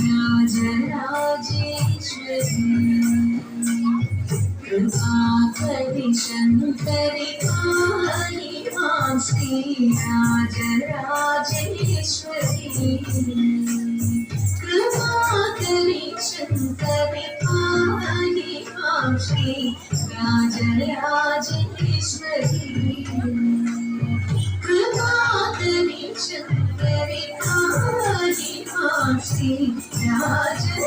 राजराजेश्वरी कृपाकरि शङ्करि पाहि मां श्री राजराजेश्वरी कृपाकरि शङ्करि पाहि मां श्री राजराजेश्वरी कृपाकरि शङ्करि पाहि मां श्री राजराजेश्वरी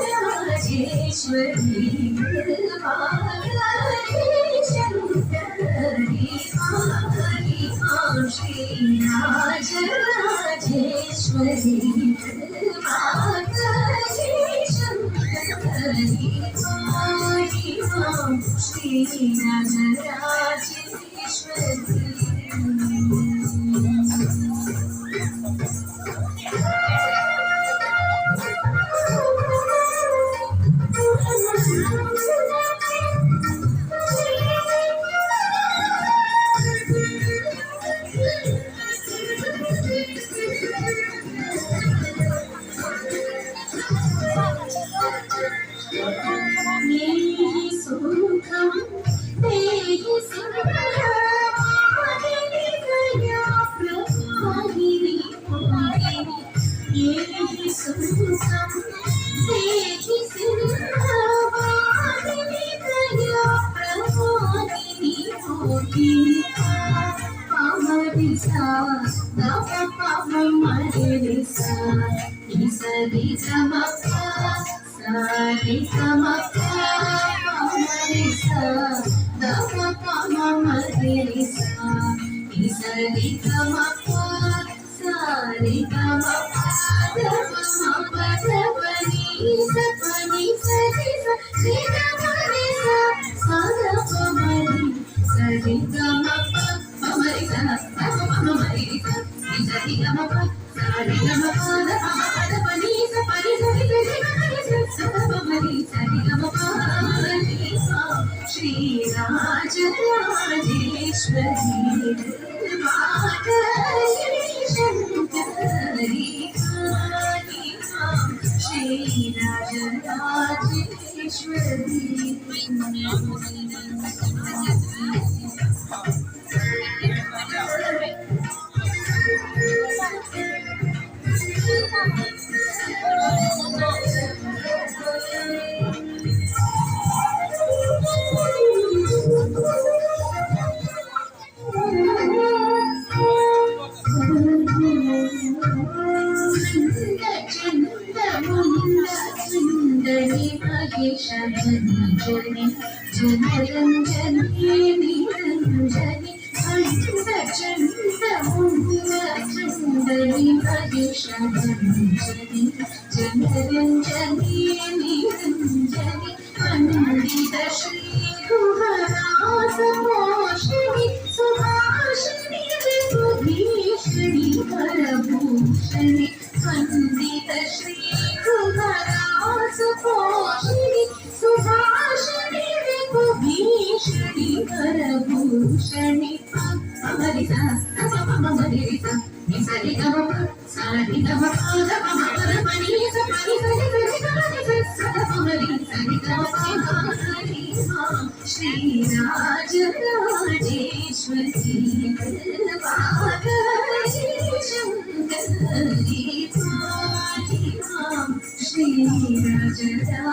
कृपाकरि शङ्करि पाहि मां श्री राजराजेश्वरी कृपाकरि शङ्करि पाहि मां श्री राजराजेश्वरी देहि सुखं देहि सिंहवाहिनी दया प्रवाहिनी मोहिनी देहि सुखं देहि सिंहवाहिनी दया प्रवाहिनी मोहिनी पामरिसा नव पामरिसा निसरि समपा सारि समपा पामरिसा नव पामरिसा निसरि समपा सारि समपा धप मप धपनि सपनि सरि सरि गमरिसा साधप मरि सरि गमप पमरिसा धप पमरिसा निसरि गमप सारि गमप धप धपनि सपनि सरि सरि गमरिसा पमरि सरि गमप श्री राजराजेश्वरी कृपाकरि शङ्करि पाहि मां श्री राजराजेश्वरी चन्दनि महेशभञ्जनि जनरञ्जनि निरञ्जनि चन्दनि महेशभञ्जनि जनरञ्जनि निरञ्जनि पण्डित श्रीगुहरासमोषिणि सुभाषिणि विभूषिणि करभूषणि पण्डित श्रीगुहरासमोषिणि सुभाषिणि विभूषिणि करभूषणि पमरिसा पमरिसा निसरि गमप सारि गमप धप मप धपनि सपनि सरि सरि गमरिसा पमरि सरि गमप श्री राजराजेश्वरी कृपाकरि शङ्करि पाहि मां श्री राजराजेश्वरी